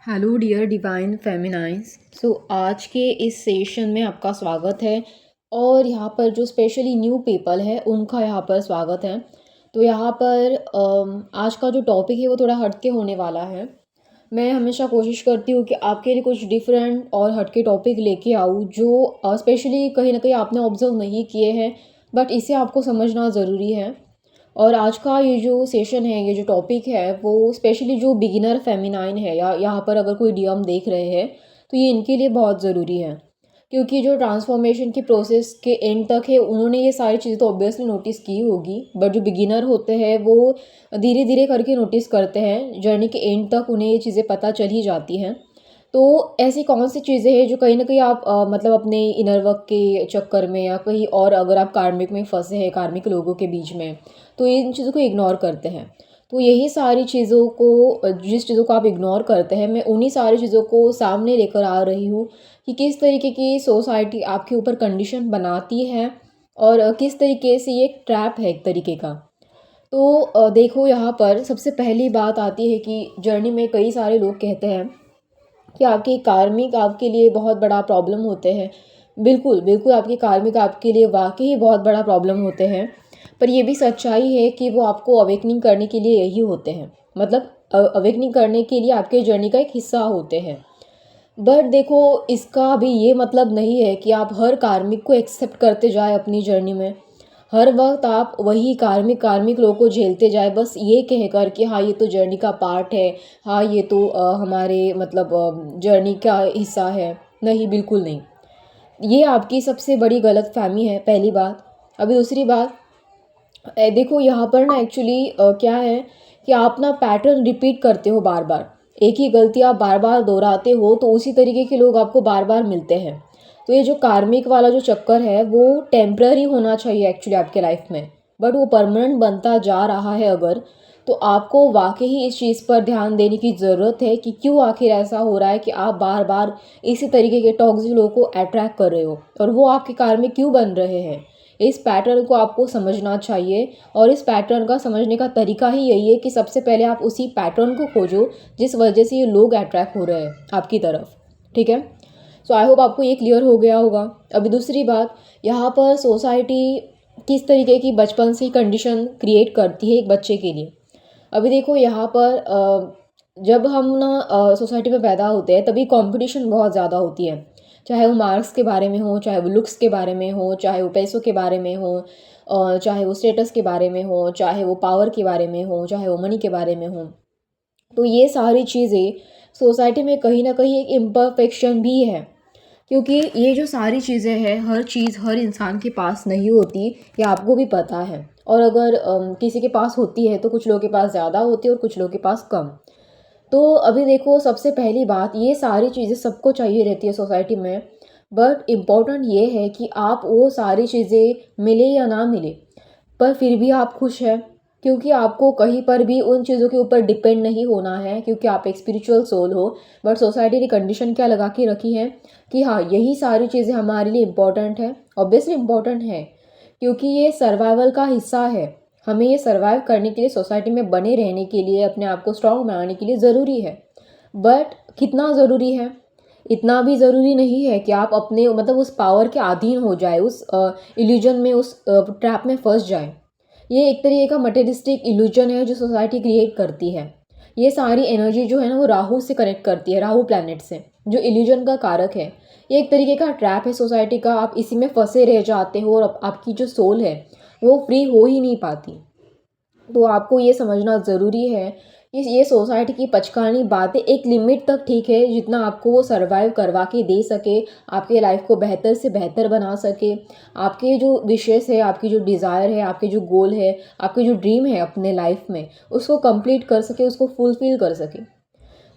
Hello dear divine फेमिनाइंस। आज के इस सेशन में आपका स्वागत है और यहाँ पर जो स्पेशली न्यू पीपल है उनका यहाँ पर स्वागत है। तो यहाँ पर आज का जो टॉपिक है वो थोड़ा हटके होने वाला है। मैं हमेशा कोशिश करती हूँ कि आपके लिए कुछ डिफरेंट और हटके टॉपिक लेके आऊँ जो स्पेशली कहीं ना कहीं आपने ऑब्जर्व नहीं किए हैं, बट इसे आपको समझना ज़रूरी है। और आज का ये जो सेशन है, ये जो टॉपिक है, वो स्पेशली जो बिगिनर फेमिनाइन है या यहाँ पर अगर कोई डीएम देख रहे हैं तो ये इनके लिए बहुत ज़रूरी है। क्योंकि जो ट्रांसफॉर्मेशन की प्रोसेस के एंड तक है उन्होंने ये सारी चीज़ें तो ऑब्वियसली नोटिस की होगी, बट जो बिगिनर होते हैं वो धीरे धीरे करके नोटिस करते हैं। जर्नी के एंड तक उन्हें ये चीज़ें पता चल ही जाती हैं। तो ऐसी कौन सी चीज़ें हैं जो कहीं ना कहीं आप मतलब अपने इनर वर्क के चक्कर में या कहीं और अगर आप कार्मिक में फंसे हैं, कार्मिक लोगों के बीच में, तो इन चीज़ों को इग्नोर करते हैं। तो यही सारी चीज़ों को जिस चीज़ों को आप इग्नोर करते हैं, मैं उन्हीं सारी चीज़ों को सामने लेकर आ रही हूँ कि किस तरीके की सोसाइटी आपके ऊपर कंडीशन बनाती है और किस तरीके से ये एक ट्रैप है एक तरीके का। तो देखो यहाँ पर सबसे पहली बात आती है कि जर्नी में कई सारे लोग कहते हैं कि आपके कार्मिक आपके लिए बहुत बड़ा प्रॉब्लम होते हैं। बिल्कुल, बिल्कुल आपके कार्मिक आपके लिए वाक़ई ही बहुत बड़ा प्रॉब्लम होते हैं। पर ये भी सच्चाई है कि वो आपको अवेकनिंग करने के लिए यही होते हैं। मतलब अवेकनिंग करने के लिए आपके जर्नी का एक हिस्सा होते हैं। बट देखो, इसका भी ये मतलब नहीं है कि आप हर कार्मिक को एक्सेप्ट करते जाएँ अपनी जर्नी में। हर वक़्त आप वही कार्मिक कार्मिक लोगों को झेलते जाएँ बस ये कहकर कि हाँ, ये तो जर्नी का पार्ट है, हाँ, ये तो हमारे मतलब जर्नी का हिस्सा है। नहीं, बिल्कुल नहीं। ये आपकी सबसे बड़ी गलतफ़हमी है, पहली बात। अभी दूसरी बात, देखो यहाँ पर ना एक्चुअली क्या है कि आप ना पैटर्न रिपीट करते हो बार बार। एक ही गलती आप बार बार दोहराते हो तो उसी तरीके के लोग आपको बार बार मिलते हैं। तो ये जो कार्मिक वाला जो चक्कर है वो टेम्पररी होना चाहिए एक्चुअली आपके लाइफ में, बट वो परमानेंट बनता जा रहा है अगर, तो आपको वाकई ही इस चीज़ पर ध्यान देने की ज़रूरत है कि क्यों आखिर ऐसा हो रहा है कि आप बार बार इसी तरीके के टॉक्सिक लोगों को अट्रैक्ट कर रहे हो और वो आपके कार्मिक क्यों बन रहे हैं। इस पैटर्न को आपको समझना चाहिए और इस पैटर्न का समझने का तरीका ही यही है कि सबसे पहले आप उसी पैटर्न को खोजो जिस वजह से ये लोग अट्रैक्ट हो रहे हैं आपकी तरफ। ठीक है, सो आई होप आपको ये क्लियर हो गया होगा। अभी दूसरी बात, यहाँ पर सोसाइटी किस तरीके की बचपन से कंडीशन क्रिएट करती है एक बच्चे के लिए। अभी देखो यहाँ पर जब हम ना सोसाइटी में पैदा होते हैं तभी कंपटीशन बहुत ज़्यादा होती है। चाहे वो मार्क्स के बारे में हो, चाहे वो लुक्स के बारे में हो, चाहे वो पैसों के बारे में हो, चाहे वो स्टेटस के बारे में हो, चाहे वो पावर के बारे में हो, चाहे वो मनी के बारे में हो। तो ये सारी चीज़ें सोसाइटी में कहीं ना कहीं एक इम्परफेक्शन भी है। क्योंकि ये जो सारी चीज़ें हैं, हर चीज़ हर इंसान के पास नहीं होती, ये आपको भी पता है। और अगर किसी के पास होती है तो कुछ लोगों के पास ज़्यादा होती है और कुछ लोगों के पास कम। तो अभी देखो, सबसे पहली बात, ये सारी चीज़ें सबको चाहिए रहती है सोसाइटी में, बट इम्पॉर्टेंट ये है कि आप वो सारी चीज़ें मिले या ना मिले पर फिर भी आप खुश हैं। क्योंकि आपको कहीं पर भी उन चीज़ों के ऊपर डिपेंड नहीं होना है, क्योंकि आप एक स्पिरिचुअल सोल हो। बट सोसाइटी ने कंडीशन क्या लगा के रखी है कि हाँ, यही सारी चीज़ें हमारे लिए इम्पोर्टेंट है। ऑब्वियसली इम्पोर्टेंट है क्योंकि ये सर्वाइवल का हिस्सा है। हमें ये सर्वाइव करने के लिए, सोसाइटी में बने रहने के लिए, अपने आप को स्ट्रांग बनाने के लिए ज़रूरी है। बट कितना ज़रूरी है? इतना भी ज़रूरी नहीं है कि आप अपने मतलब उस पावर के अधीन हो जाए, उस इल्यूजन में, उस ट्रैप में फंस जाए। ये एक तरीके का मटेरियलिस्टिक इल्यूजन है जो सोसाइटी क्रिएट करती है। ये सारी एनर्जी जो है ना वो राहु से कनेक्ट करती है, राहु प्लैनेट से, जो इल्यूजन का कारक है। ये एक तरीके का ट्रैप है सोसाइटी का, आप इसी में फंसे रह जाते हो और आपकी जो सोल है वो फ्री हो ही नहीं पाती। तो आपको ये समझना ज़रूरी है कि ये सोसाइटी की पचकानी बातें एक लिमिट तक ठीक है, जितना आपको वो सर्वाइव करवा के दे सके, आपके लाइफ को बेहतर से बेहतर बना सके, आपके जो विशेष है, आपकी जो डिज़ायर है, आपके जो गोल है, आपके जो ड्रीम है अपने लाइफ में, उसको कंप्लीट कर सके, उसको फुलफ़िल कर सके।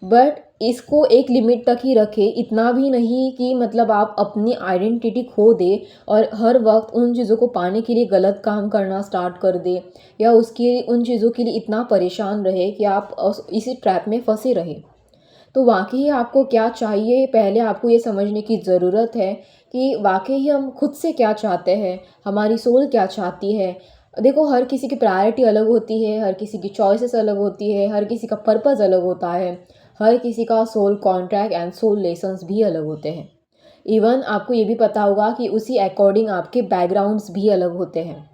बट इसको एक लिमिट तक ही रखें, इतना भी नहीं कि मतलब आप अपनी आइडेंटिटी खो दे और हर वक्त उन चीज़ों को पाने के लिए गलत काम करना स्टार्ट कर दे, या उसके उन चीज़ों के लिए इतना परेशान रहे कि आप इसी ट्रैप में फंसे रहे। तो वाकई आपको क्या चाहिए, पहले आपको ये समझने की ज़रूरत है कि वाकई हम खुद से क्या चाहते हैं, हमारी सोल क्या चाहती है। देखो, हर किसी की प्रायोरिटी अलग होती है, हर किसी की चॉइसेस अलग होती है, हर किसी का पर्पज़ अलग होता है, हर किसी का soul contract and soul lessons भी अलग होते हैं। इवन आपको ये भी पता होगा कि उसी अकॉर्डिंग आपके बैकग्राउंड्स भी अलग होते हैं।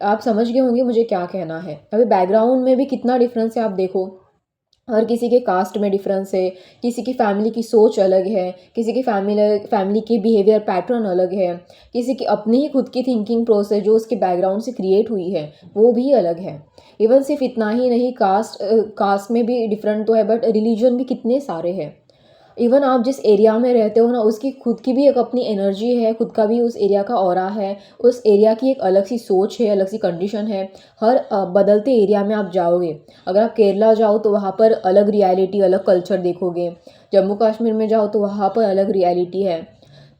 आप समझ गए होंगे मुझे क्या कहना है। अभी बैकग्राउंड में भी कितना डिफरेंस है आप देखो। हर किसी के कास्ट में डिफरेंस है, किसी की फैमिली की सोच अलग है, किसी की फैमिली की बिहेवियर पैटर्न अलग है, किसी की अपनी ही खुद की थिंकिंग प्रोसेस जो उसके बैकग्राउंड से क्रिएट हुई है वो भी अलग है। इवन सिर्फ इतना ही नहीं, कास्ट में भी डिफरेंट तो है, बट रिलीजन भी कितने सारे हैं। इवन आप जिस एरिया में रहते हो ना, उसकी खुद की भी एक अपनी एनर्जी है, खुद का भी उस एरिया का ऑरा है, उस एरिया की एक अलग सी सोच है, अलग सी कंडीशन है। हर बदलते एरिया में आप जाओगे, अगर आप केरला जाओ तो वहाँ पर अलग रियलिटी, अलग कल्चर देखोगे। जम्मू कश्मीर में जाओ तो वहाँ पर अलग रियलिटी है।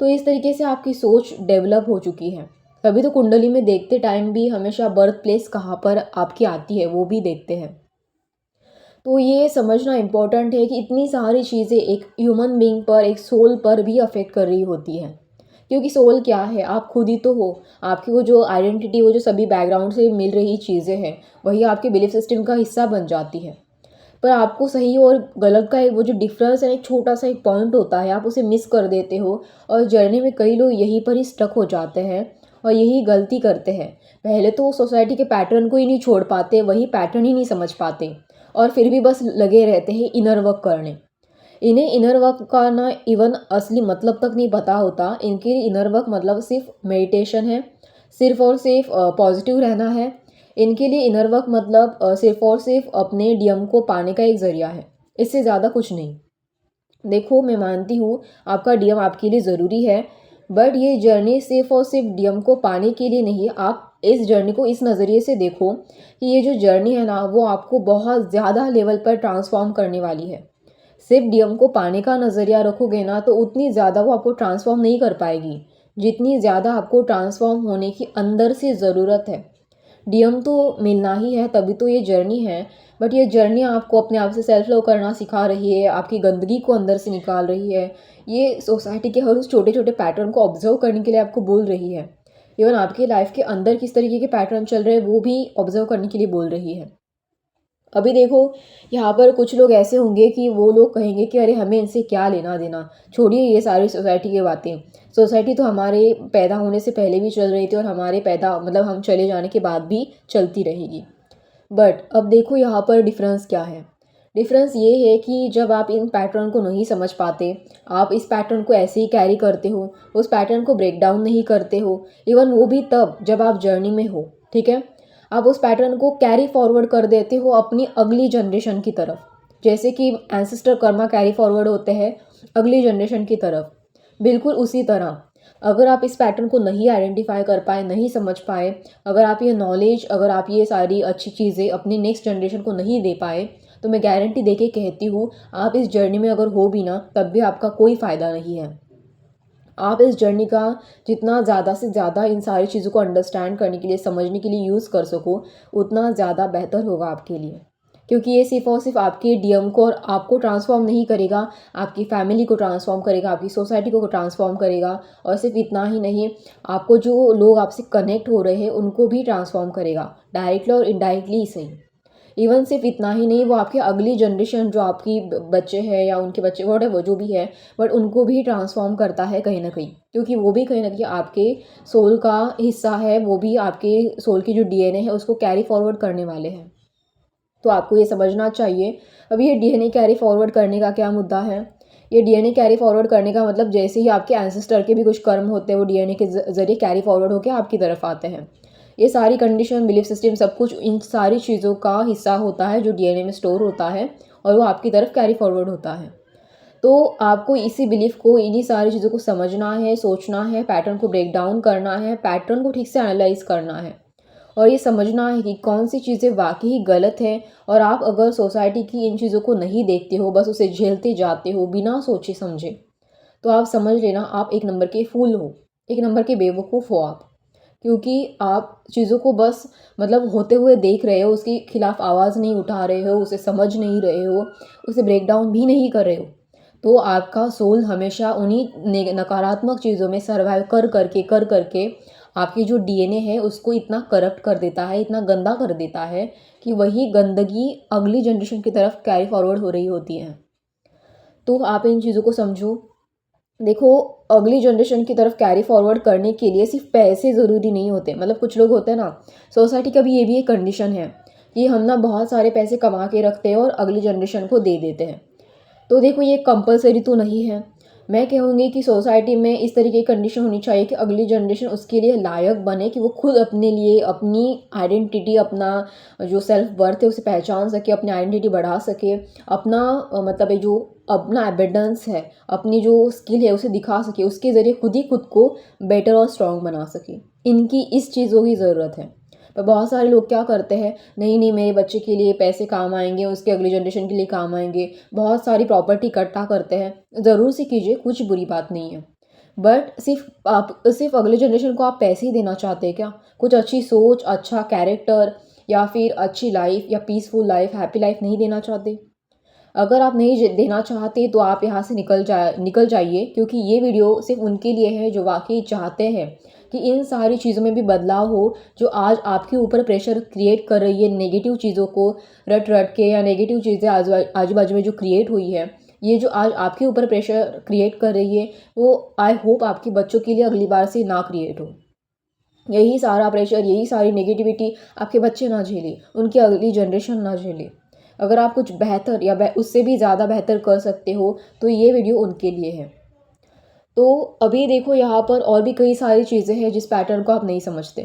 तो इस तरीके से आपकी सोच डेवलप हो चुकी है। तभी तो कुंडली में देखते टाइम भी हमेशा बर्थ प्लेस कहाँ पर आपकी आती है वो भी देखते हैं। तो ये समझना इम्पोर्टेंट है कि इतनी सारी चीज़ें एक ह्यूमन बीइंग पर, एक सोल पर भी अफेक्ट कर रही होती हैं। क्योंकि सोल क्या है, आप खुद ही तो हो। आपकी वो जो आइडेंटिटी, वो जो सभी बैकग्राउंड से मिल रही चीज़ें हैं, वही आपके बिलीफ सिस्टम का हिस्सा बन जाती है। पर आपको सही और गलत का एक वो जो डिफरेंस है, एक छोटा सा एक पॉइंट होता है, आप उसे मिस कर देते हो। और जर्नी में कई लोग यहीं पर ही स्टक हो जाते हैं और यही गलती करते हैं। पहले तो सोसाइटी के पैटर्न को ही नहीं छोड़ पाते, वही पैटर्न ही नहीं समझ पाते, और फिर भी बस लगे रहते हैं इनर वर्क करने। इन्हें इनर वर्क का ना इवन असली मतलब तक नहीं पता होता। इनके लिए इनर वर्क मतलब सिर्फ मेडिटेशन है, सिर्फ और सिर्फ पॉजिटिव रहना है। इनके लिए इनर वर्क मतलब सिर्फ और सिर्फ अपने डीएम को पाने का एक ज़रिया है, इससे ज़्यादा कुछ नहीं। देखो, मैं मानती हूँ आपका डीएम आपके लिए ज़रूरी है, बट ये जर्नी सिर्फ और सिर्फ डीएम को पाने के लिए नहीं। आप इस जर्नी को इस नज़रिए से देखो कि ये जो जर्नी है ना, वो आपको बहुत ज़्यादा लेवल पर ट्रांसफॉर्म करने वाली है। सिर्फ डीएम को पाने का नज़रिया रखोगे ना, तो उतनी ज़्यादा वो आपको ट्रांसफॉर्म नहीं कर पाएगी जितनी ज़्यादा आपको ट्रांसफॉर्म होने की अंदर से ज़रूरत है। डीएम तो मिलना ही है, तभी तो ये जर्नी है। बट ये जर्नी आपको अपने आप से सेल्फ लव करना सिखा रही है, आपकी गंदगी को अंदर से निकाल रही है। ये सोसाइटी के हर उस छोटे छोटे पैटर्न को ऑब्जर्व करने के लिए आपको बोल रही है। इवन आपकी लाइफ के अंदर किस तरीके के पैटर्न चल रहे हैं वो भी ऑब्जर्व करने के लिए बोल रही है। अभी देखो, यहाँ पर कुछ लोग ऐसे होंगे कि वो लोग कहेंगे कि अरे हमें इनसे क्या लेना देना, छोड़िए ये सारी सोसाइटी की बातें। सोसाइटी तो हमारे पैदा होने से पहले भी चल रही थी और हमारे पैदा मतलब हम चले जाने के बाद भी चलती रहेगी। बट अब देखो यहाँ पर डिफरेंस क्या है। डिफरेंस ये है कि जब आप इन पैटर्न को नहीं समझ पाते, आप इस पैटर्न को ऐसे ही कैरी करते हो, उस पैटर्न को ब्रेक डाउन नहीं करते हो। इवन वो भी तब जब आप जर्नी में हो, ठीक है। आप उस पैटर्न को कैरी फॉरवर्ड कर देते हो अपनी अगली जनरेशन की तरफ, जैसे कि एंसेस्टर कर्मा कैरी फॉरवर्ड होते हैं अगली जनरेशन की तरफ। बिल्कुल उसी तरह अगर आप इस पैटर्न को नहीं आइडेंटिफाई कर पाए, नहीं समझ पाए, अगर आप ये नॉलेज, अगर आप ये सारी अच्छी चीज़ें अपनी नेक्स्ट जनरेशन को नहीं दे पाए, तो मैं गारंटी दे के कहती हूँ, आप इस जर्नी में अगर हो भी ना, तब भी आपका कोई फ़ायदा नहीं है। आप इस जर्नी का जितना ज़्यादा से ज़्यादा इन सारी चीज़ों को अंडरस्टैंड करने के लिए, समझने के लिए यूज़ कर सको, उतना ज़्यादा बेहतर होगा आपके लिए। क्योंकि ये सिर्फ़ और सिर्फ आपके डीएम को और आपको ट्रांसफ़ॉर्म नहीं करेगा, आपकी फैमिली को ट्रांसफ़ॉर्म करेगा, आपकी सोसाइटी को ट्रांसफ़ॉर्म करेगा। और सिर्फ इतना ही नहीं, आपको जो लोग आपसे कनेक्ट हो रहे हैं उनको भी ट्रांसफ़ॉर्म करेगा, डायरेक्टली और इनडायरेक्टली ही सही। इवन सिर्फ इतना ही नहीं, वो आपकी अगली जनरेशन जो आपकी बच्चे हैं या उनके बच्चे, व्हाटएवर जो भी है, बट उनको भी ट्रांसफॉर्म करता है कहीं ना कहीं, क्योंकि वो भी कहीं ना कहीं आपके सोल का हिस्सा है। वो भी आपके सोल की जो डीएनए है उसको कैरी फॉरवर्ड करने वाले हैं। तो आपको ये समझना चाहिए। अभी ये डीएनए कैरी फॉरवर्ड करने का क्या मुद्दा है। ये डीएनए कैरी फॉरवर्ड करने का मतलब, जैसे ही आपके एंसेस्टर के भी कुछ कर्म होते हैं, वो डीएनए के ज़रिए कैरी फॉरवर्ड होकर आपकी तरफ आते हैं। ये सारी कंडीशन, बिलीफ सिस्टम, सब कुछ इन सारी चीज़ों का हिस्सा होता है जो डीएनए में स्टोर होता है, और वो आपकी तरफ कैरी फॉरवर्ड होता है। तो आपको इसी बिलीफ को, इन्हीं सारी चीज़ों को समझना है, सोचना है, पैटर्न को ब्रेक डाउन करना है, पैटर्न को ठीक से एनालाइज करना है, और ये समझना है कि कौन सी चीज़ें वाकई गलत है। और आप अगर सोसाइटी की इन चीज़ों को नहीं देखते हो, बस उसे झेलते जाते हो बिना सोचे समझे, तो आप समझ लेना आप एक नंबर के फूल हो, एक नंबर के बेवकूफ़ हो आप। क्योंकि आप चीज़ों को बस मतलब होते हुए देख रहे हो, उसके खिलाफ आवाज़ नहीं उठा रहे हो, उसे समझ नहीं रहे हो, उसे ब्रेक डाउन भी नहीं कर रहे हो। तो आपका सोल हमेशा उन्हीं नकारात्मक चीज़ों में सर्वाइव कर करके आपकी जो डीएनए है उसको इतना करप्ट कर देता है, इतना गंदा कर देता है कि वही गंदगी अगली जनरेशन की तरफ कैरी फॉरवर्ड हो रही होती है। तो आप इन चीज़ों को समझो। देखो, अगली जनरेशन की तरफ कैरी फॉरवर्ड करने के लिए सिर्फ पैसे ज़रूरी नहीं होते। मतलब कुछ लोग होते हैं ना, सोसाइटी का भी ये भी एक कंडीशन है कि हम ना बहुत सारे पैसे कमा के रखते हैं और अगली जनरेशन को दे देते हैं। तो देखो, ये कंपलसरी तो नहीं है। मैं कहूँगी कि सोसाइटी में इस तरीके की कंडीशन होनी चाहिए कि अगली जनरेशन उसके लिए लायक बने कि वो खुद अपने लिए अपनी आइडेंटिटी, अपना जो सेल्फ वर्थ है उसे पहचान सके, अपनी आइडेंटिटी बढ़ा सके, अपना मतलब ये जो अपना एबिडेंस है, अपनी जो स्किल है उसे दिखा सके, उसके ज़रिए खुद ही खुद को बेटर और स्ट्रॉन्ग बना सके। इनकी इस चीज़ों की ज़रूरत है। पर बहुत सारे लोग क्या करते हैं, नहीं नहीं मेरे बच्चे के लिए पैसे काम आएंगे, उसके अगली जनरेशन के लिए काम आएंगे, बहुत सारी प्रॉपर्टी इकट्ठा करते हैं। ज़रूर से कीजिए, कुछ बुरी बात नहीं है। बट सिर्फ अगले जनरेशन को आप पैसे ही देना चाहते हैं क्या? कुछ अच्छी सोच, अच्छा कैरेक्टर, या फिर अच्छी लाइफ या पीसफुल लाइफ, हैप्पी लाइफ नहीं देना चाहते? अगर आप नहीं देना चाहते तो आप यहाँ से निकल जाइए, क्योंकि ये वीडियो सिर्फ उनके लिए है जो वाकई चाहते हैं कि इन सारी चीज़ों में भी बदलाव हो, जो आज आपके ऊपर प्रेशर क्रिएट कर रही है नेगेटिव चीज़ों को रट रट के, या नेगेटिव चीज़ें आजू बाजू में जो क्रिएट हुई है, ये जो आज आपके ऊपर प्रेशर क्रिएट कर रही है, वो आई होप आपके बच्चों के लिए अगली बार से ना क्रिएट हो। यही सारा प्रेशर, यही सारी नेगेटिविटी आपके बच्चे ना झेले, उनकी अगली जनरेशन ना झेले। अगर आप कुछ बेहतर या उससे भी ज़्यादा बेहतर कर सकते हो तो ये वीडियो उनके लिए है। तो अभी देखो, यहाँ पर और भी कई सारी चीज़ें हैं जिस पैटर्न को आप नहीं समझते।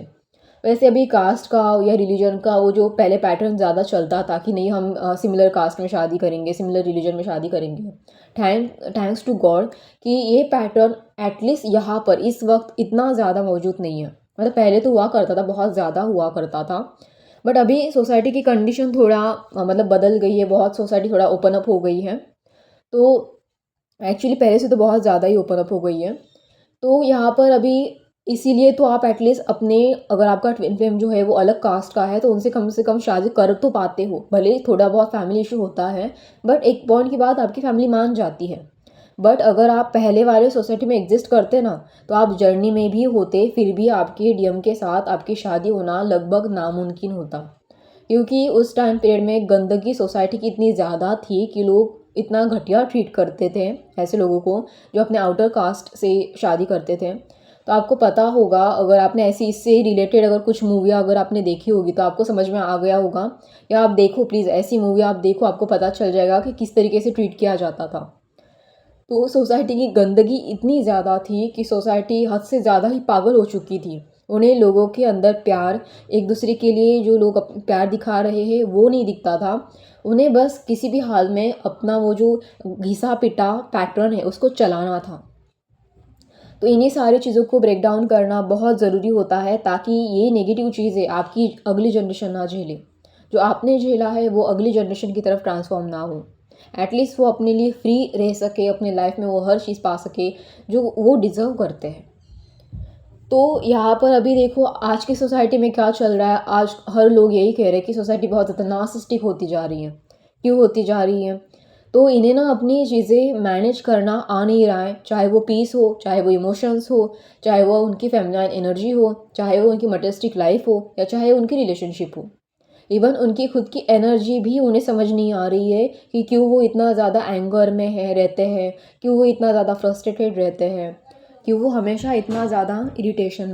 वैसे अभी कास्ट का या रिलीजन का वो जो पहले पैटर्न ज़्यादा चलता था कि नहीं हम सिमिलर कास्ट में शादी करेंगे, सिमिलर रिलीजन में शादी करेंगे, थैंक्स टू गॉड कि ये पैटर्न एटलीस्ट यहाँ पर इस वक्त इतना ज़्यादा मौजूद नहीं है। मतलब पहले तो हुआ करता था, बहुत ज़्यादा हुआ करता था, बट अभी सोसाइटी की कंडीशन थोड़ा मतलब बदल गई है, बहुत सोसाइटी थोड़ा ओपन अप हो गई है। तो एक्चुअली पहले से तो बहुत ज़्यादा ही ओपन अप हो गई है। तो यहाँ पर अभी इसीलिए तो आप एटलीस्ट अपने, अगर आपका ट्विन फ्लेम जो है वो अलग कास्ट का है तो उनसे कम से कम शादी कर तो पाते हो। भले ही थोड़ा बहुत फैमिली इशू होता है, बट एक पॉइंट के बाद आपकी फैमिली मान जाती है। बट अगर आप पहले वाले सोसाइटी में एग्जिस्ट करते ना, तो आप जर्नी में भी होते, फिर भी आपके डीएम के साथ आपकी शादी होना लगभग नामुमकिन होता। क्योंकि उस टाइम पीरियड में गंदगी सोसाइटी की इतनी ज़्यादा थी कि लोग इतना घटिया ट्रीट करते थे ऐसे लोगों को जो अपने आउटर कास्ट से शादी करते थे। तो आपको पता होगा, अगर आपने ऐसी इससे रिलेटेड अगर कुछ मूवियाँ अगर आपने देखी होगी तो आपको समझ में आ गया होगा, या आप देखो प्लीज़ ऐसी मूवी आप देखो, आपको पता चल जाएगा कि किस तरीके से ट्रीट किया जाता था। तो सोसाइटी की गंदगी इतनी ज़्यादा थी कि सोसाइटी हद से ज़्यादा ही पागल हो चुकी थी। उन्हें लोगों के अंदर प्यार, एक दूसरे के लिए जो लोग प्यार दिखा रहे हैं वो नहीं दिखता था। उन्हें बस किसी भी हाल में अपना वो जो घिसा पिटा पैटर्न है उसको चलाना था। तो इन्हीं सारी चीज़ों को ब्रेक डाउन करना बहुत ज़रूरी होता है, ताकि ये नेगेटिव चीज़ें आपकी अगली जनरेशन ना झेले। जो आपने झेला है वो अगली जनरेशन की तरफ ट्रांसफॉर्म ना हो। एटलीस्ट वो अपने लिए फ्री रह सके, अपने लाइफ में वो हर चीज़ पा सके जो वो डिज़र्व करते हैं। तो यहाँ पर अभी देखो, आज की सोसाइटी में क्या चल रहा है, आज हर लोग यही कह रहे हैं कि सोसाइटी बहुत ज़्यादा नार्सिसिस्टिक होती जा रही है। क्यों होती जा रही है? तो इन्हें ना अपनी चीज़ें मैनेज करना आ नहीं रहा है, चाहे वो पीस हो, चाहे वो इमोशंस हो, चाहे वो उनकी फेमिनाइन एनर्जी हो, चाहे वो उनकी मटेरियलिस्टिक लाइफ हो, या चाहे उनकी रिलेशनशिप हो। इवन उनकी खुद की एनर्जी भी उन्हें समझ नहीं आ रही है कि क्यों वो इतना ज़्यादा एंगर में रहते हैं, क्यों वो इतना ज़्यादा फ्रस्ट्रेटेड रहते हैं, क्यों वो हमेशा इतना ज़्यादा इरिटेशन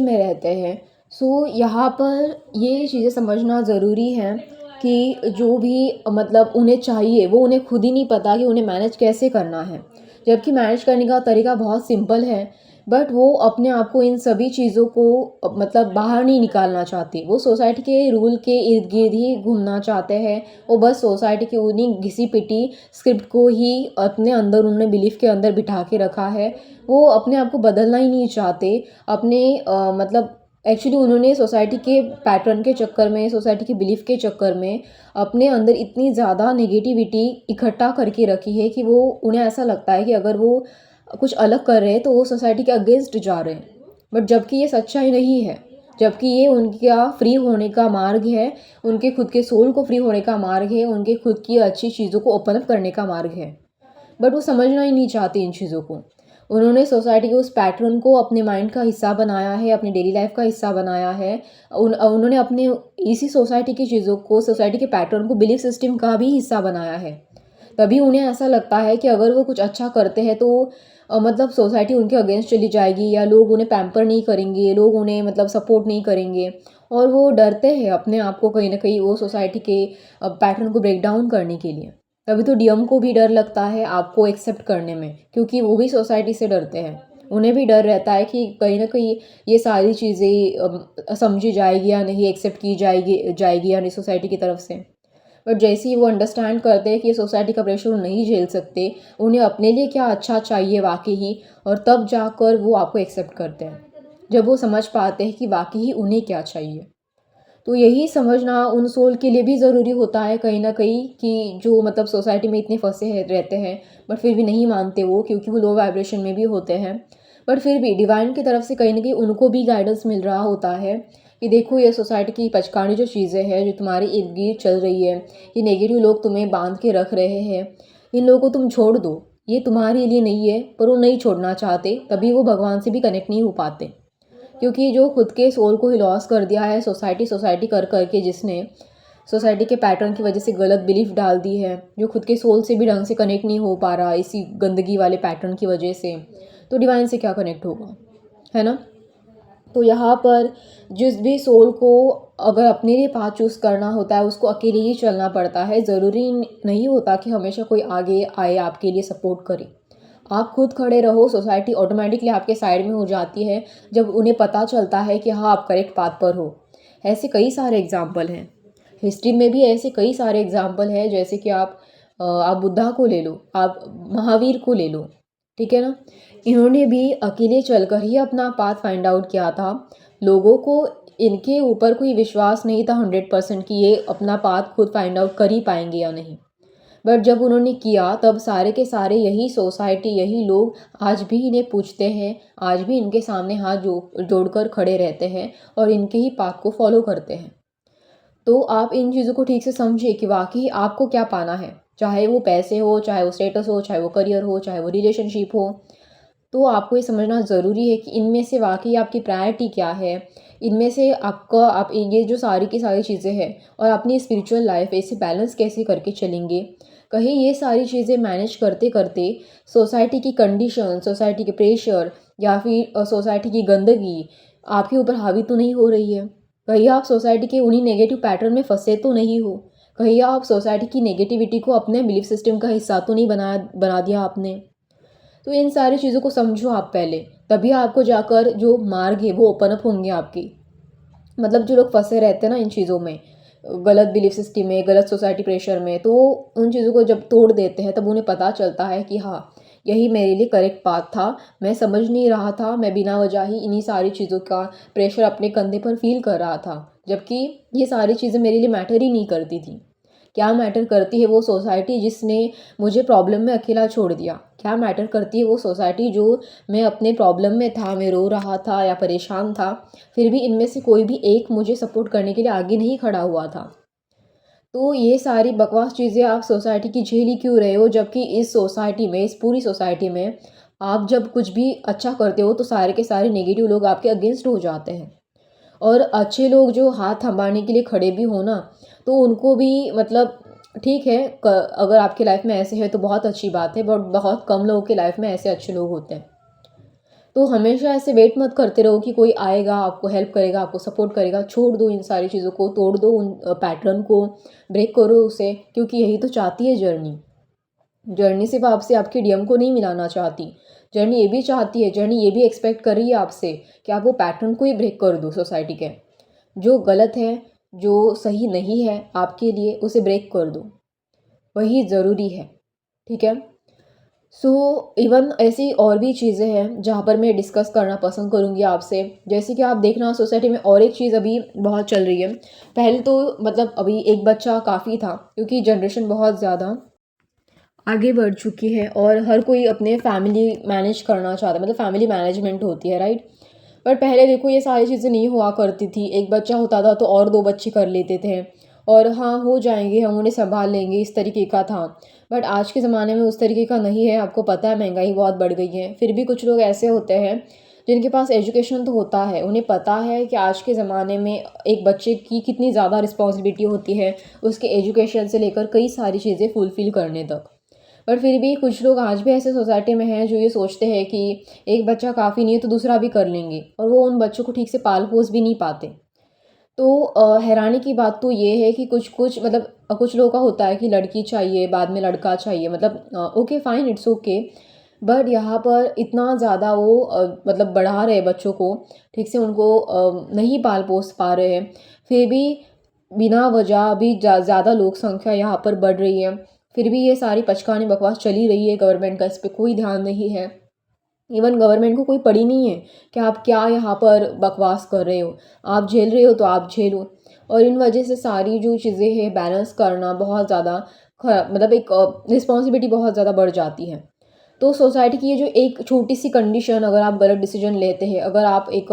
में रहते हैं। सो यहाँ पर ये चीज़ें समझना ज़रूरी है कि जो भी मतलब उन्हें चाहिए वो उन्हें खुद ही नहीं पता कि उन्हें मैनेज कैसे करना है। जबकि मैनेज करने का तरीका बहुत सिंपल है, बट वो अपने आप को इन सभी चीज़ों को मतलब बाहर नहीं निकालना चाहते। वो सोसाइटी के रूल के इर्द गिर्द ही घूमना चाहते हैं। वो बस सोसाइटी की उन्हीं घिसी पिटी स्क्रिप्ट को ही अपने अंदर उन्होंने बिलीफ के अंदर बिठा के रखा है। वो अपने आप को बदलना ही नहीं चाहते। अपने मतलब एक्चुअली उन्होंने सोसाइटी के पैटर्न के चक्कर में, सोसाइटी की बिलीफ के चक्कर में अपने अंदर इतनी ज़्यादा नेगेटिविटी इकट्ठा करके रखी है कि वो उन्हें ऐसा लगता है कि अगर वो कुछ अलग कर रहे हैं तो वो सोसाइटी के अगेंस्ट जा रहे हैं। बट जबकि ये सच्चाई नहीं है, जबकि ये उनका फ्री होने का मार्ग है, उनके खुद के सोल को फ्री होने का मार्ग है, उनके खुद की अच्छी चीज़ों को ओपन अप करने का मार्ग है। बट वो समझना ही नहीं चाहते इन चीज़ों को। उन्होंने सोसाइटी के उस पैटर्न को अपने माइंड का हिस्सा बनाया है, अपनी डेली लाइफ का हिस्सा बनाया है। उन्होंने अपने इसी सोसाइटी की चीज़ों को, सोसाइटी के पैटर्न को बिलीफ सिस्टम का भी हिस्सा बनाया है। तभी उन्हें ऐसा लगता है कि अगर वो कुछ अच्छा करते हैं तो मतलब सोसाइटी उनके अगेंस्ट चली जाएगी, या लोग उन्हें पैम्पर नहीं करेंगे, लोग उन्हें मतलब सपोर्ट नहीं करेंगे, और वो डरते हैं अपने आप को कहीं न कहीं वो सोसाइटी के पैटर्न को ब्रेक डाउन करने के लिए। तभी तो डीएम को भी डर लगता है आपको एक्सेप्ट करने में, क्योंकि वो भी सोसाइटी से डरते हैं। उन्हें भी डर रहता है कि कहीं न कहीं ये सारी चीज़ें समझी जाएगी या नहीं, एक्सेप्ट की जाएगी या नहीं सोसाइटी की तरफ से। बट जैसे ही वो अंडरस्टैंड करते हैं कि ये सोसाइटी का प्रेशर वो नहीं झेल सकते, उन्हें अपने लिए क्या अच्छा चाहिए वाक़ई ही, और तब जाकर वो आपको एक्सेप्ट करते हैं। जब वो समझ पाते हैं कि वाक़ई ही उन्हें क्या चाहिए। तो यही समझना उन सोल के लिए भी ज़रूरी होता है कहीं न कहीं, कि जो मतलब सोसाइटी में इतने फँसे हैं रहते हैं, बट फिर भी नहीं मानते वो, क्योंकि वो लो वाइब्रेशन में भी होते हैं। बट फिर भी डिवाइन की तरफ से कहीं न कहीं उनको भी गाइडेंस मिल रहा होता है कि देखो ये सोसाइटी की पचकानी जो चीज़ें हैं, जो तुम्हारे इर्द-गिर्द चल रही है, ये नेगेटिव लोग तुम्हें बाँध के रख रहे हैं, इन लोगों को तुम छोड़ दो। ये तुम्हारे लिए नहीं है, पर वो नहीं छोड़ना चाहते, तभी वो भगवान से भी कनेक्ट नहीं हो पाते। क्योंकि जो खुद के सोल को ही लॉस कर दिया है सोसाइटी सोसाइटी कर के, जिसने सोसाइटी के पैटर्न की वजह से गलत बिलीफ डाल दी है, जो खुद के सोल से भी ढंग से कनेक्ट नहीं हो पा रहा इसी गंदगी वाले पैटर्न की वजह से, तो डिवाइन से क्या कनेक्ट होगा, है ना। तो यहाँ पर जिस भी सोल को अगर अपने लिए पाथ चूज़ करना होता है, उसको अकेले ही चलना पड़ता है। ज़रूरी नहीं होता कि हमेशा कोई आगे आए आपके लिए सपोर्ट करे। आप खुद खड़े रहो, सोसाइटी ऑटोमेटिकली आपके साइड में हो जाती है जब उन्हें पता चलता है कि हाँ, आप करेक्ट पाथ पर हो। ऐसे कई सारे एग्जाम्पल हैं, हिस्ट्री में भी ऐसे कई सारे एग्जाम्पल हैं, जैसे कि आप बुद्धा को ले लो, आप महावीर को ले लो, ठीक है ना। इन्होंने भी अकेले चलकर ही अपना पाथ फाइंड आउट किया था। लोगों को इनके ऊपर कोई विश्वास नहीं था 100% कि ये अपना पाथ खुद फाइंड आउट कर ही पाएंगे या नहीं। बट जब उन्होंने किया, तब सारे के सारे यही सोसाइटी, यही लोग आज भी इन्हें पूछते हैं, आज भी इनके सामने हाथ जोड़कर खड़े रहते हैं और इनके ही पाथ को फॉलो करते हैं। तो आप इन चीज़ों को ठीक से समझिए कि वाकई आपको क्या पाना है, चाहे वो पैसे हो, चाहे वो स्टेटस हो, चाहे वो करियर हो, चाहे वो रिलेशनशिप हो। तो आपको ये समझना ज़रूरी है कि इनमें से वाकई आपकी प्रायोरिटी क्या है, इनमें से आपका आप ये जो सारी की सारी चीज़ें हैं, और अपनी स्पिरिचुअल लाइफ ऐसे बैलेंस कैसे करके चलेंगे। कहीं ये सारी चीज़ें मैनेज करते करते सोसाइटी की कंडीशन, सोसाइटी के प्रेशर, या फिर सोसाइटी की गंदगी आपके ऊपर हावी तो नहीं हो रही है। कहीं आप सोसाइटी के उन्हीं नेगेटिव पैटर्न में फंसे तो नहीं हो। कहीं आप सोसाइटी की नेगेटिविटी को अपने बिलीफ सिस्टम का हिस्सा तो नहीं बना दिया आपने। तो इन सारी चीज़ों को समझो आप पहले, तभी आपको जाकर जो मार्ग है वो ओपन अप होंगे आपकी। मतलब जो लोग फंसे रहते हैं ना इन चीज़ों में, गलत बिलीफ सिस्टम में, गलत सोसाइटी प्रेशर में, तो उन चीज़ों को जब तोड़ देते हैं तब उन्हें पता चलता है कि हाँ, यही मेरे लिए करेक्ट पाथ था। मैं समझ नहीं रहा था, मैं बिना वजह ही इन्हीं सारी चीज़ों का प्रेशर अपने कंधे पर फील कर रहा था, जबकि ये सारी चीज़ें मेरे लिए मैटर ही नहीं करती थी। क्या मैटर करती है वो सोसाइटी जिसने मुझे प्रॉब्लम में अकेला छोड़ दिया। क्या मैटर करती है वो सोसाइटी जो मैं अपने प्रॉब्लम में था, मैं रो रहा था या परेशान था, फिर भी इनमें से कोई भी एक मुझे सपोर्ट करने के लिए आगे नहीं खड़ा हुआ था। तो ये सारी बकवास चीज़ें आप सोसाइटी की झेल ही क्यों रहे हो, जबकि इस सोसाइटी में, इस पूरी सोसाइटी में आप जब कुछ भी अच्छा करते हो तो सारे के सारे नेगेटिव लोग आपके अगेंस्ट हो जाते हैं। और अच्छे लोग जो हाथ थमाने के लिए खड़े भी हो ना, तो उनको भी मतलब ठीक है, अगर आपकी लाइफ में ऐसे है तो बहुत अच्छी बात है, बट बहुत कम लोगों की लाइफ में ऐसे अच्छे लोग होते हैं। तो हमेशा ऐसे वेट मत करते रहो कि कोई आएगा, आपको हेल्प करेगा, आपको सपोर्ट करेगा। छोड़ दो इन सारी चीज़ों को, तोड़ दो उन पैटर्न को, ब्रेक करो उसे, क्योंकि यही तो चाहती है जर्नी। जर्नी सिर्फ आपसे आपके डीएम को नहीं मिलाना चाहती। जर्नी ये भी चाहती है, जर्नी ये भी एक्सपेक्ट कर रही है आपसे कि आप वो पैटर्न को ही ब्रेक कर दो सोसाइटी के। जो गलत है, जो सही नहीं है आपके लिए, उसे ब्रेक कर दो। वही ज़रूरी है, ठीक है। सो इवन ऐसी और भी चीज़ें हैं जहाँ पर मैं डिस्कस करना पसंद करूँगी आपसे। जैसे कि आप देखना सोसाइटी में और एक चीज़ अभी बहुत चल रही है। पहले तो मतलब अभी एक बच्चा काफ़ी था, क्योंकि जनरेशन बहुत ज़्यादा आगे बढ़ चुकी है और हर कोई अपने फैमिली मैनेज करना चाहता है, मतलब फैमिली मैनेजमेंट होती है, राइट। पर पहले देखो ये सारी चीज़ें नहीं हुआ करती थी। एक बच्चा होता था तो और 2 बच्चे कर लेते थे, और हाँ, हो जाएंगे, हम उन्हें संभाल लेंगे, इस तरीके का था। बट आज के ज़माने में उस तरीके का नहीं है। आपको पता है महंगाई बहुत बढ़ गई है, फिर भी कुछ लोग ऐसे होते हैं जिनके पास एजुकेशन तो होता है, उन्हें पता है कि आज के ज़माने में एक बच्चे की कितनी ज़्यादा रिस्पॉन्सिबिलिटी होती है, उसके एजुकेशन से लेकर कई सारी चीज़ें फुलफ़िल करने तक। पर फिर भी कुछ लोग आज भी ऐसे सोसाइटी में हैं जो ये सोचते हैं कि एक बच्चा काफ़ी नहीं है तो दूसरा भी कर लेंगे, और वो उन बच्चों को ठीक से पाल पोस भी नहीं पाते। तो हैरानी की बात तो ये है कि कुछ मतलब कुछ लोगों का होता है कि लड़की चाहिए, बाद में लड़का चाहिए, मतलब okay fine, it's okay. But यहाँ पर इतना ज़्यादा वो मतलब बढ़ा रहे बच्चों को, ठीक से उनको नहीं पाल पोस पा रहे हैं। फिर भी बिना वजह अभी ज़्यादा लोक संख्या यहाँ पर बढ़ रही है, फिर भी ये सारी पचकानी बकवास चली रही है। गवर्नमेंट का इस पे कोई ध्यान नहीं है। इवन गवर्नमेंट को कोई पड़ी नहीं है कि आप क्या यहाँ पर बकवास कर रहे हो, आप झेल रहे हो तो आप झेलो। और इन वजह से सारी जो चीज़ें हैं बैलेंस करना बहुत ज़्यादा मतलब एक रिस्पॉन्सिबिलिटी बहुत ज़्यादा बढ़ जाती है। तो सोसाइटी की ये जो एक छोटी सी कंडीशन, अगर आप गलत डिसीजन लेते हैं, अगर आप एक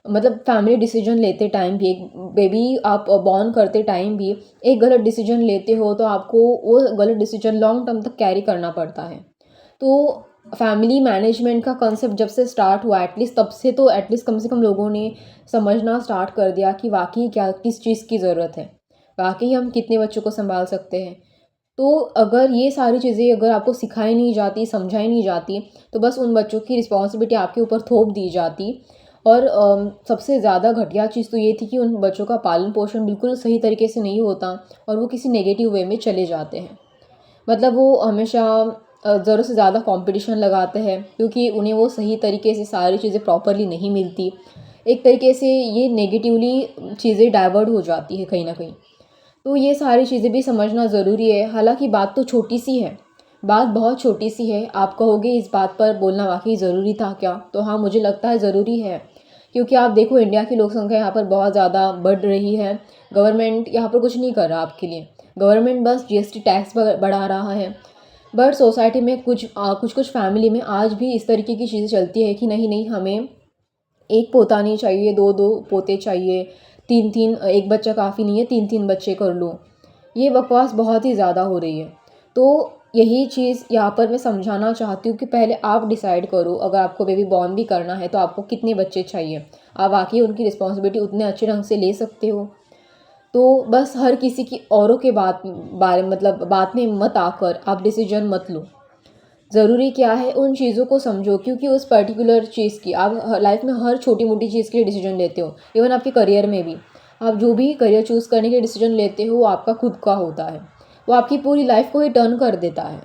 मतलब फैमिली डिसीजन लेते टाइम भी, एक बेबी आप बॉर्न करते टाइम भी एक गलत डिसीजन लेते हो तो आपको वो गलत डिसीजन लॉन्ग टर्म तक कैरी करना पड़ता है। तो फैमिली मैनेजमेंट का कंसेप्ट जब से स्टार्ट हुआ, एटलीस्ट तब से तो एटलीस्ट कम से कम लोगों ने समझना स्टार्ट कर दिया कि वाकई क्या किस चीज़ की ज़रूरत है, वाकई हम कितने बच्चों को संभाल सकते हैं। तो अगर ये सारी चीज़ें अगर आपको सिखाई नहीं जाती, समझाई नहीं जाती, तो बस उन बच्चों की रिस्पॉन्सिबिलिटी आपके ऊपर थोप दी जाती। और सबसे ज़्यादा घटिया चीज़ तो ये थी कि उन बच्चों का पालन पोषण बिल्कुल सही तरीके से नहीं होता और वो किसी नेगेटिव वे में चले जाते हैं। मतलब वो हमेशा ज़रूरत से ज़्यादा कंपटीशन लगाते हैं, क्योंकि उन्हें वो सही तरीके से सारी चीज़ें प्रॉपरली नहीं मिलती। एक तरीके से ये नेगेटिवली चीज़ें डाइवर्ट हो जाती है कहीं न कहीं। तो ये सारी चीज़ें भी समझना ज़रूरी है। हालाँकि बात तो छोटी-सी है, बात बहुत छोटी-सी है। आप कहोगे इस बात पर बोलना वाक़ई ज़रूरी था क्या? तो हाँ, मुझे लगता है ज़रूरी है। क्योंकि आप देखो इंडिया की लोक संख्या यहाँ पर बहुत ज़्यादा बढ़ रही है। गवर्नमेंट यहाँ पर कुछ नहीं कर रहा आपके लिए। गवर्नमेंट बस जीएसटी टैक्स बढ़ा रहा है। बट सोसाइटी में कुछ फैमिली में आज भी इस तरीके की चीज़ें चलती है कि नहीं-नहीं, हमें 1 पोता नहीं चाहिए, 2-2 पोते चाहिए, 3-3, 1 बच्चा काफ़ी नहीं है, 3-3 बच्चे कर लो। ये बकवास बहुत ही ज़्यादा हो रही है। तो यही चीज़ यहाँ पर मैं समझाना चाहती हूँ कि पहले आप डिसाइड करो, अगर आपको बेबी बॉर्न भी करना है तो आपको कितने बच्चे चाहिए। आप वाक़ई उनकी रिस्पॉन्सिबिलिटी उतने अच्छे ढंग से ले सकते हो। तो बस हर किसी की औरों के बात में मत आकर आप डिसीजन मत लो। ज़रूरी क्या है उन चीज़ों को समझो, क्योंकि उस पर्टिकुलर चीज़ की आप लाइफ में हर छोटी-मोटी चीज़ के लिए डिसीजन लेते हो। इवन आपके करियर में भी, आप जो भी करियर चूज़ करने के डिसीजन लेते हो वो आपका खुद का होता है। वो आपकी पूरी लाइफ को ही टर्न कर देता है।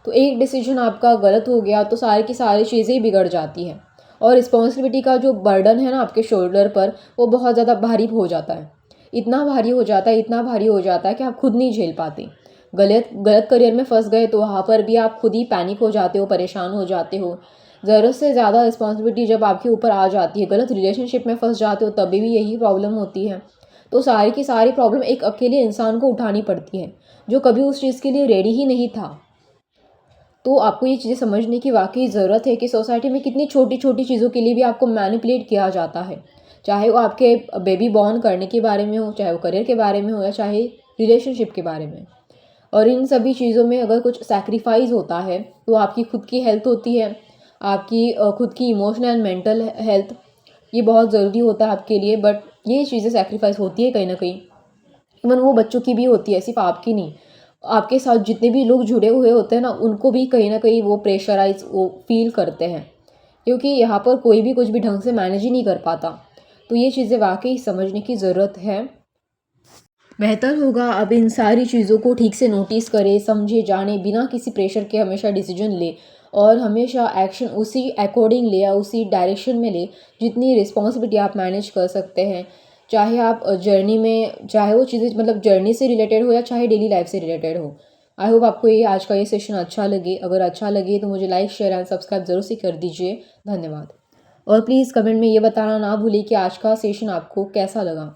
तो एक डिसीजन आपका गलत हो गया तो सारी की सारी चीज़ें ही बिगड़ जाती हैं, और रिस्पॉन्सिबिलिटी का जो बर्डन है ना आपके शोल्डर पर, वो बहुत ज़्यादा भारी हो जाता है। इतना भारी हो जाता है, इतना भारी हो जाता है कि आप खुद नहीं झेल पाते। गलत गलत करियर में फँस गए तो वहाँ पर भी आप खुद ही पैनिक हो जाते हो, परेशान हो जाते हो। ज़रूरत से ज़्यादा रिस्पॉन्सिबिलिटी जब आपके ऊपर आ जाती है, गलत रिलेशनशिप में फँस जाते हो, तभी भी यही प्रॉब्लम होती है। तो सारी की सारी प्रॉब्लम एक अकेले इंसान को उठानी पड़ती है, जो कभी उस चीज़ के लिए रेडी ही नहीं था। तो आपको ये चीज़ें समझने की वाक़ई ज़रूरत है कि सोसाइटी में कितनी छोटी-छोटी चीज़ों के लिए भी आपको मैनिपुलेट किया जाता है। चाहे वो आपके बेबी बॉर्न करने के बारे में हो, चाहे वो करियर के बारे में हो, या चाहे रिलेशनशिप के बारे में। और इन सभी चीज़ों में अगर कुछ सैक्रिफाइस होता है तो आपकी खुद की हेल्थ होती है, आपकी खुद की इमोशनल एंड मेंटल हेल्थ, ये बहुत ज़रूरी होता है आपके लिए। बट ये चीज़ें सैक्रिफाइस होती है कहीं न कहीं। इवन वो बच्चों की भी होती है, सिर्फ आपकी नहीं। आपके साथ जितने भी लोग जुड़े हुए होते हैं ना, उनको भी कहीं न कहीं वो प्रेशराइज़ वो फ़ील करते हैं, क्योंकि यहाँ पर कोई भी कुछ भी ढंग से मैनेज ही नहीं कर पाता। तो ये चीज़ें वाक़ई समझने की ज़रूरत है। बेहतर होगा अब इन सारी चीज़ों को ठीक से नोटिस करें, समझे, जाने, बिना किसी प्रेशर के हमेशा डिसीजन ले, और हमेशा एक्शन उसी अकॉर्डिंग ले या उसी डायरेक्शन में ले जितनी रिस्पॉन्सिबिलिटी आप मैनेज कर सकते हैं। चाहे आप जर्नी में, चाहे वो चीज़ें मतलब जर्नी से रिलेटेड हो या चाहे डेली लाइफ से रिलेटेड हो। आई होप आपको ये आज का ये सेशन अच्छा लगे। अगर अच्छा लगे तो मुझे लाइक, शेयर एंड सब्सक्राइब ज़रूर से कर दीजिए। धन्यवाद। और प्लीज़ कमेंट में ये बताना ना भूलिए कि आज का सेशन आपको कैसा लगा।